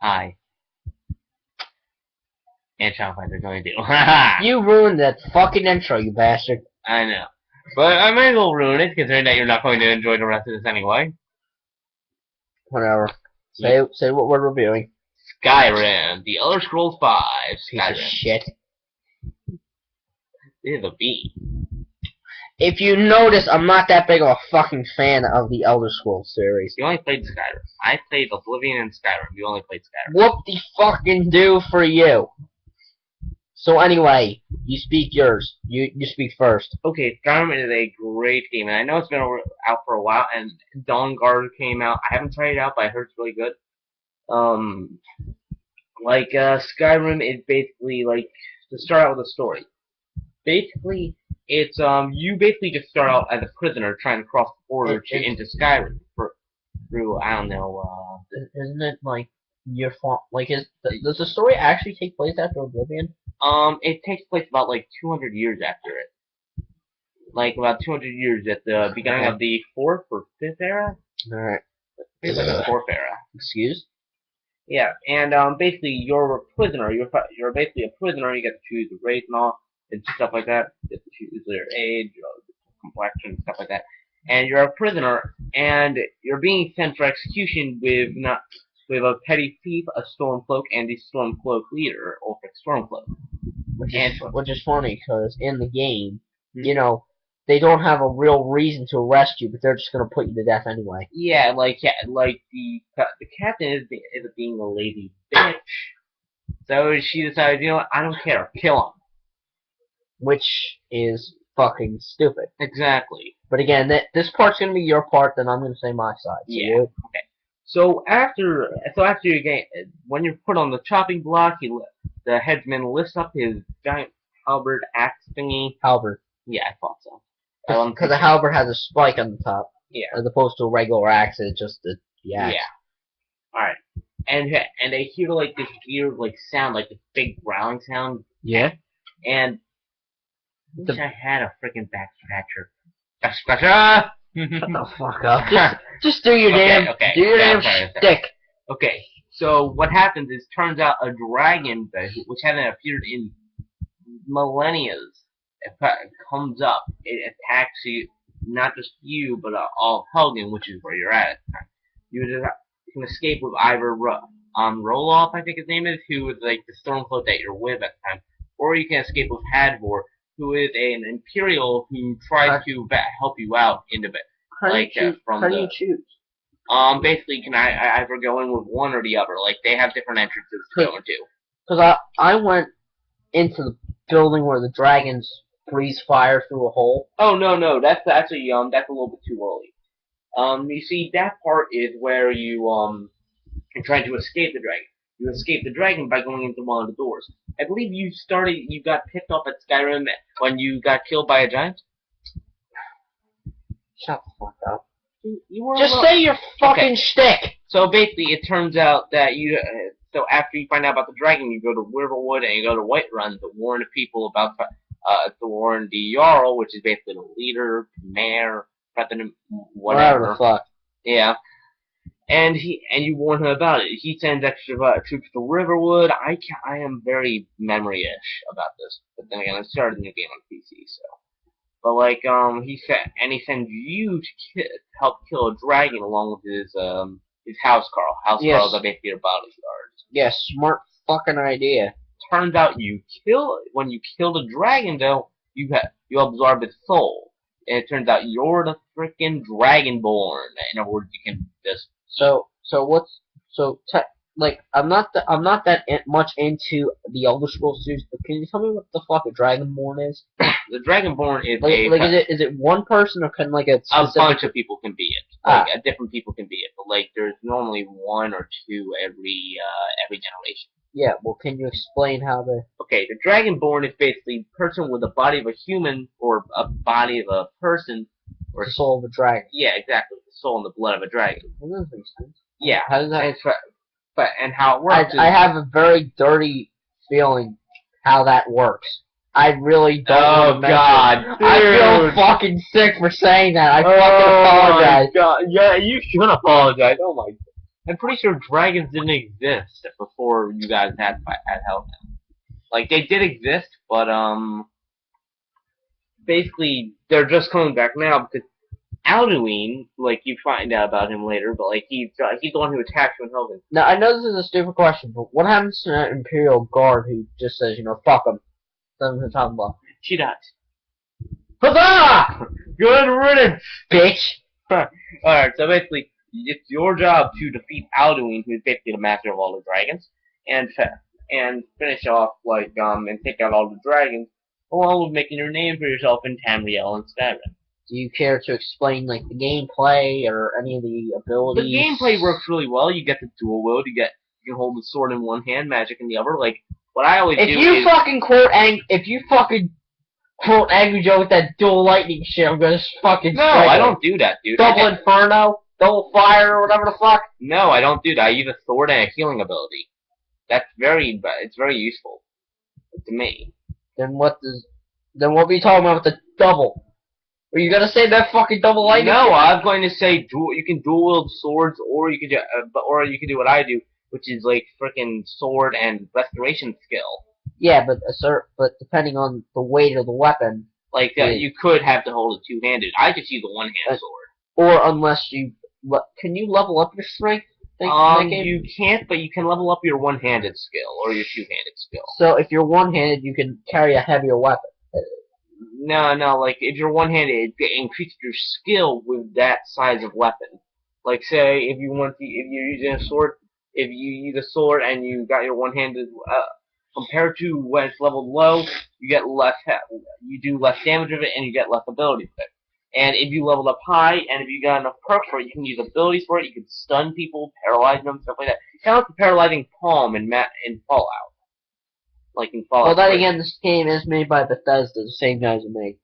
Hi. And Shockfactor going to do. You ruined that fucking intro, you bastard. I know. But I might as well ruin it, considering that you're not going to enjoy the rest of this anyway. Whatever. Say what we're reviewing. Skyrim, The Elder Scrolls V. Piece of Skyrim. shit. It is a B. If you notice, I'm not that big of a fucking fan of the Elder Scrolls series. You only played Skyrim. I played Oblivion and Skyrim. You only played Skyrim. Whoop the fucking do for you. So anyway, you speak yours. You speak first. Okay, Skyrim is a great game, and I know it's been out for a while, and Dawn Guard came out. I haven't tried it out, but I heard it's really good. Skyrim is basically, like, to start out with a story. Basically, it's, you basically just start out as a prisoner trying to cross the border into Skyrim through, I don't know, Isn't it, like, your fault? Like, does the story actually take place after Oblivion? It takes place about, like, 200 years after it. Like, about 200 years at the beginning of the 4th or 5th era? Alright. It's like the 4th era. Excuse? Yeah, and, basically, you're a prisoner. You're basically a prisoner. You get to choose the race and all, and stuff like that. You get to choose your age, your complexion, stuff like that. And you're a prisoner, and you're being sent for execution with a petty thief, a Stormcloak, and the Stormcloak leader, Ulfric Stormcloak. Which is funny, because in the game, you know, they don't have a real reason to arrest you, but they're just gonna put you to death anyway. Yeah, the captain is being a lazy bitch. So she decided, you know what, I don't care, kill him. Which is fucking stupid. Exactly. But again, this part's gonna be your part, then I'm gonna say my side. So yeah. Okay. So after your game, when you're put on the chopping block, the headsman lifts up his giant halberd axe thingy. Halberd. Yeah, I thought so. Because a halberd has a spike on the top. Yeah. As opposed to a regular axe, it's just the axe. Yeah. Alright. And they hear like this weird sound, like this big growling sound. Yeah. And I wish I had a freaking back scratcher. Back scratcher! Shut the fuck up. Just do your damn stick. Okay, so what happens is, turns out a dragon, which hadn't appeared in millennia, comes up. It attacks you, not just you, but all of Helgen, which is where you're at the time. You can escape with either Roloff, I think his name is, who is like the Stormcloak that you're with at the time, or you can escape with Hadvor, who is an Imperial who tries to help you out in the bit. How do you choose? Basically, can I either go in with one or the other? Like, they have different entrances to go into. Because I went into the building where the dragons breathe fire through a hole. Oh, no, that's actually, that's a little bit too early. You see, that part is where you're trying to escape the dragon. You escape the dragon by going into one of the doors. I believe you got picked up at Skyrim when you got killed by a giant? Shut the fuck up. You were just say your fucking shtick! So basically, it turns out that so after you find out about the dragon, you go to Riverwood and you go to Whiterun to warn the people about, to warn the Jarl, which is basically the leader, mayor, president, whatever. The fuck. Yeah. And you warn him about it. He sends extra troops to Riverwood. I am very memory-ish about this, but then again, I started a new game on PC, so. But he sends you to help kill a dragon along with his housecarl. Housecarls are basically your bodyguards. Yes, smart fucking idea. Turns out when you kill the dragon, though, you absorb its soul. And it turns out you're the freaking Dragonborn. In other words, you can just. I'm not that much into the Elder Scrolls series, but can you tell me what the fuck a Dragonborn is? The Dragonborn is is it one person or can a bunch of people can be it? Different people can be it, but there's normally one or two every generation. Yeah, well, can you explain how the? Okay, the Dragonborn is basically a person with the body of a human or a body of a person, or the soul of a dragon. Yeah, exactly, the soul and the blood of a dragon. Well, that makes sense. Yeah, how does that? And how it works I have a very dirty feeling how that works. I really don't. Oh God! Dude. I feel fucking sick for saying that. I fucking apologize. God. Yeah, you should apologize. Oh my. I'm pretty sure dragons didn't exist before you guys had Hellbound. Like they did exist, but basically they're just coming back now because Alduin, like you find out about him later, but like he's the one who attacked you in Hellbound. Now, I know this is a stupid question, but what happens to that Imperial Guard who just says, fuck them? Doesn't know what I'm talking about. She dies. Huzzah! Good riddance, Bitch! Alright, so basically, it's your job to defeat Alduin, who's basically the master of all the dragons, and finish off, and take out all the dragons, along with making your name for yourself in Tamriel and Skyrim. Do you care to explain, the gameplay or any of the abilities? The gameplay works really well. You get the dual wield. You can hold the sword in one hand, magic in the other. Like, what I always do is... If you fucking quote Angry Joe with that dual lightning shit, I'm gonna fucking No, I don't do that, dude. Double Inferno? Double Fire or whatever the fuck? No, I don't do that. I use a sword and a healing ability. It's very useful to me. Then what are you talking about with the double? Are you gonna say that fucking double lightning? No, I'm going to say you can dual wield swords, or you can do what I do, which is like freaking sword and restoration skill. Yeah, but depending on the weight of the weapon, you could have to hold it two-handed. I just use a one-hand sword. Or unless can you level up your strength? You can't, but you can level up your one-handed skill or your two-handed skill. So if you're one-handed, you can carry a heavier weapon. No, like, if you're one-handed, it increases your skill with that size of weapon. Like, say, if you're using a sword, if you use a sword and you got your one-handed, compared to when it's leveled low, you get you do less damage with it, and you get less ability with it. And if you leveled up high, and if you got enough perks for it, you can use abilities for it, you can stun people, paralyze them, stuff like that. Kind of like the paralyzing palm in Fallout. Like in Fallout Well, then 3. again, this game is made by Bethesda, the same guys who made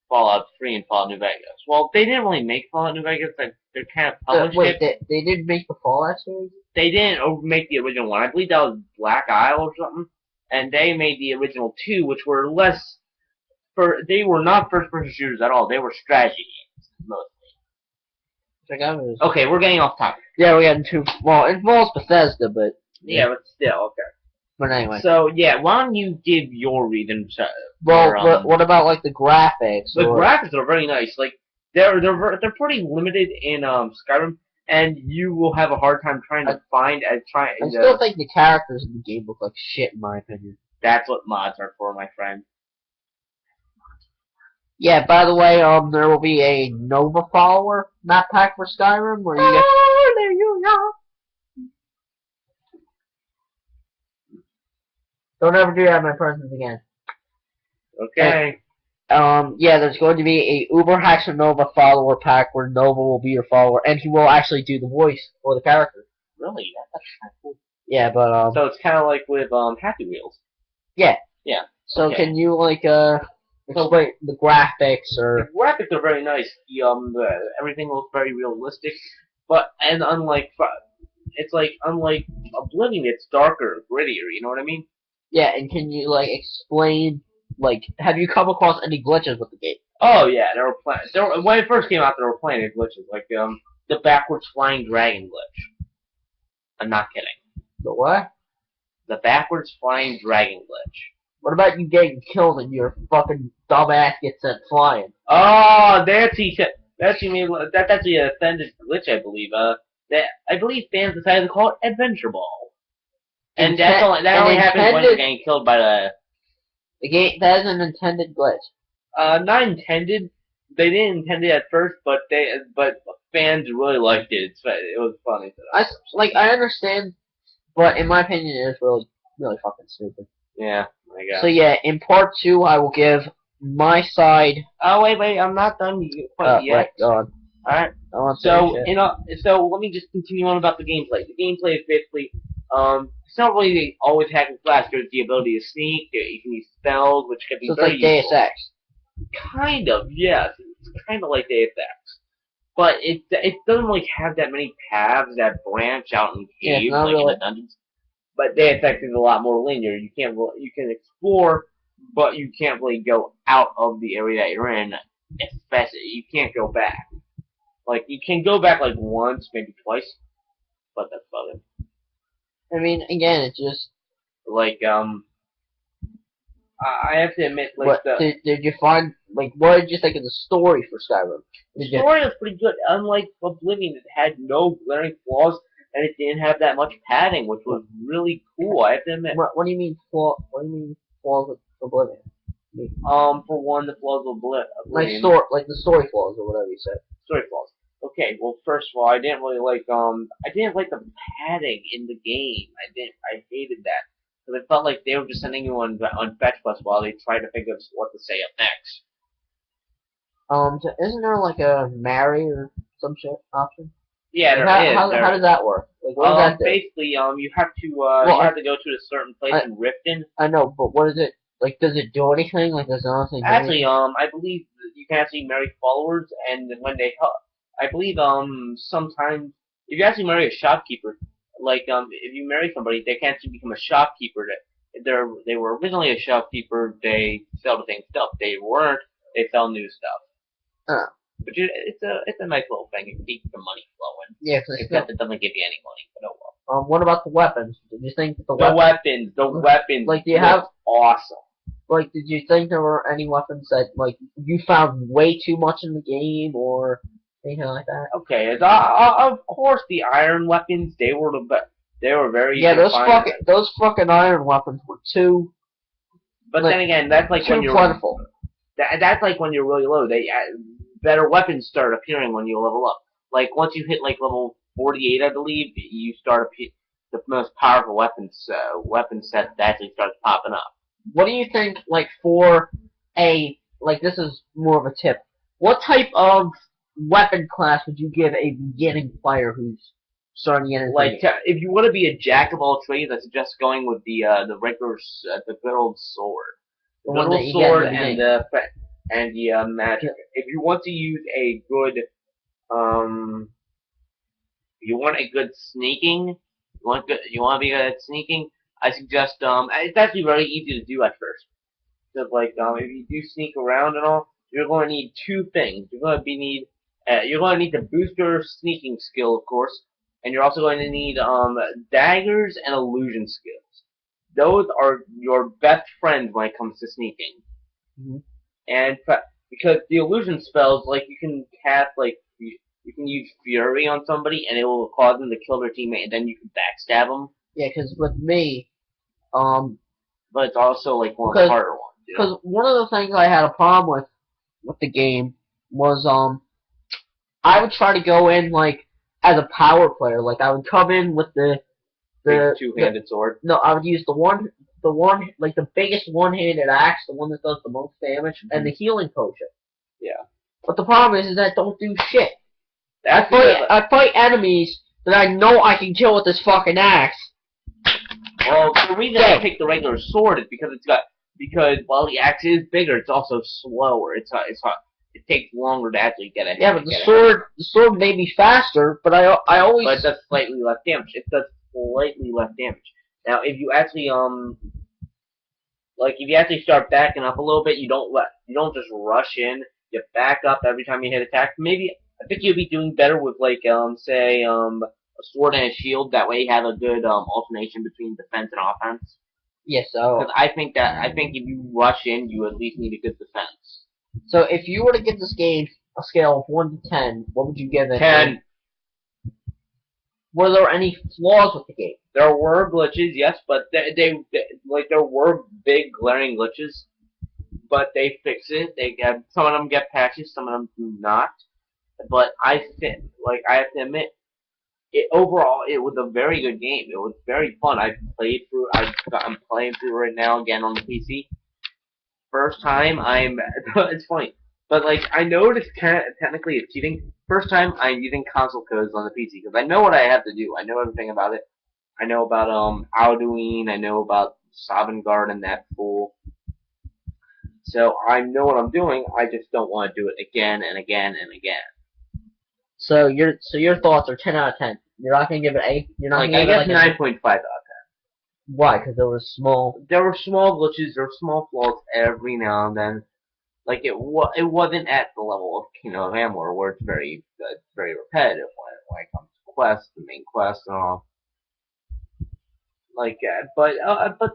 Fallout 3 and Fallout New Vegas. Well, they didn't really make Fallout New Vegas. They're kind of published it. They didn't make the Fallout series? They didn't make the original one. I believe that was Black Isle or something. And they made the original two, which were they were not first-person shooters at all. They were strategy games, mostly. Okay, we're getting off topic. Yeah, we're getting too... Well, it involves Bethesda, but... Yeah, but still, okay. But anyway. So, yeah, why don't you give your reason? What about, the graphics? The graphics are very nice. Like, they're pretty limited in Skyrim, and you will have a hard time trying to find... I still think the characters in the game look like shit, in my opinion. That's what mods are for, my friend. Yeah, by the way, there will be a Nova follower map pack for Skyrim where you Don't ever do that in my presence again. Okay. Yeah, there's going to be a Uber Haxer Nova follower pack where Nova will be your follower, and he will actually do the voice for the character. Really? That's kind of cool. Yeah, but, So it's kind of like with, Happy Wheels. Yeah. Yeah. So okay. Can you, explain the graphics or... The graphics are very nice. Everything looks very realistic, unlike Oblivion, it's darker, grittier. You know what I mean? Yeah, and can you explain? Have you come across any glitches with the game? Oh yeah, when it first came out, there were plenty of glitches, like the backwards flying dragon glitch. I'm not kidding. The what? The backwards flying dragon glitch. What about you getting killed and your fucking dumbass gets sent flying? Oh, that's actually an offended glitch, I believe. I believe fans decided to call it Adventure Ball, and that only happens when you're getting killed by the game. That is an intended glitch. Not intended. They didn't intend it at first, but fans really liked it. It was funny. I understand, but in my opinion, it is really fucking stupid. Yeah. I guess. So yeah, in part 2, I will give my side. Oh wait, I'm not done yet. Right, go on. Alright. So let me just continue on about the gameplay. The gameplay is basically it's not really always hack and slash. There's the ability to sneak. You can use spells, which can be very useful. Deus Ex. Kind of, yes. It's kind of like Deus Ex, but it doesn't have that many paths that branch out in caves in the dungeons. But Deus Ex is a lot more linear. You can explore, but you can't really go out of the area that you're in. Especially, you can't go back. You can go back once, maybe twice, but that's I mean, again, it's just Like I have to admit, like what did you find? Like, what did you think of the story for Skyrim? the Did you? story was pretty good. Unlike Oblivion, it had no glaring flaws, and it didn't have that much padding, which was really cool. I have to admit. What do you mean flaw? What do you mean flaws with Oblivion? For one, the flaws of Oblivion. Like the story flaws or whatever you said. Story flaws. Okay, well, first of all, I didn't really like I didn't like the padding in the game. I hated that because it felt like they were just sending you on fetch quests while they tried to figure out what to say up next. Isn't there like a marry or some shit option? Yeah, Like, there is. how does that work? Like, what does that do? Basically, you have to Well, you have to go to a certain place in Riften. I know, but what is it? Like, does it do anything? Like, does it honestly do Actually, anything? I believe that you can actually marry followers, and when they help, I believe sometimes if you actually marry a shopkeeper, like if you marry somebody, they can actually become a shopkeeper. They were originally a shopkeeper. They sell the same stuff. They weren't. They sell new stuff. Oh. But it's a nice little thing. It keeps the money flowing. Yeah, cause Except it doesn't give you any money. But oh well. what about the weapons? Did you think that The weapons. Like, do you have awesome. like? Did you think there were any weapons that like you found way too much in the game or anything like that? Okay, of course the iron weapons they were they were very Yeah, defined. those fucking iron weapons were too. But like, then again, that's like when too you're plentiful. that's like when you're really low. Better weapons start appearing when you level up. Like once you hit like level 48, I believe, you start the most powerful weapon set that actually starts popping up. What do you think? Like for a like this is more of a tip. What type of weapon class would you give a beginning player who's starting to get into Like the game? if you want to be a jack of all trades, I suggest going with the regular the good old sword. The The one good that old you get in sword the beginning. and the magic. If you want to use a good um if you want a good sneaking, you want to be good at sneaking, I suggest it's actually very easy to do at first. Because like if you do sneak around and all, you're going to need two things. You're going to need to boost your sneaking skill, of course, and you're also going to need daggers and illusion skills. Those are your best friends when it comes to sneaking. Mm-hmm. And because the illusion spells, like you can cast like you can use Fury on somebody, and it will cause them to kill their teammate, and then you can backstab them. Yeah, because with me, But it's also like one of the harder ones. Because one of the things I had a problem with the game was I would try to go in like as a power player. Like I would come in with the two-handed sword. No, I would use the one like the biggest one-handed axe, the one that does the most damage, and the healing potion. Yeah. But the problem is that don't do shit. That's I fight enemies that I know I can kill with this fucking axe. Well, the reason I picked the regular sword is because while the axe is bigger, it's also slower. It takes longer to actually get ahead. Yeah, but the sword may be faster, but I always. But it does slightly less damage. It does slightly less damage. Now, if you actually if you actually start backing up a little bit, you don't just rush in. You back up every time you hit attack. Maybe I think you'd be doing better with like say a sword and a shield. That way you have a good alternation between defense and offense. Yes, so because I think if you rush in, you at least need a good defense. So if you were to give this game a scale of 1 to 10, what would you give it? 10. Were there any flaws with the game? There were glitches, yes, but there were big glaring glitches, but they fix it. Some of them get patches, some of them do not. But I have to admit, overall, it was a very good game. It was very fun. I'm playing through it right now again on the PC. First time it's funny, but like I know it's technically it's cheating. First time I'm using console codes on the PC because I know what I have to do. I know everything about it. I know about Alduin. I know about Sovngarde and that fool. So I know what I'm doing. I just don't want to do it again and again and again. So your thoughts are 10 out of 10. You're not gonna give it 8. You're not gonna give it 9.5 out of 10. Why? Because there were small glitches. There were small flaws every now and then. Like it wasn't at the level of Kingdom of Amalur where it's very repetitive when it comes to quests, the main quest and all. But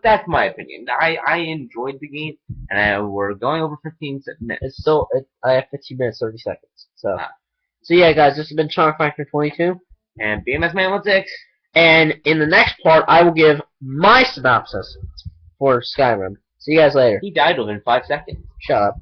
that's my opinion. I enjoyed the game, and we're going over 15 minutes. It's still, I have 15 minutes, 30 seconds. So, Ah. so yeah, guys, this has been Shockfactor 22. And bmsman16. And in the next part, I will give my synopsis for Skyrim. See you guys later. He died within 5 seconds. Shut up.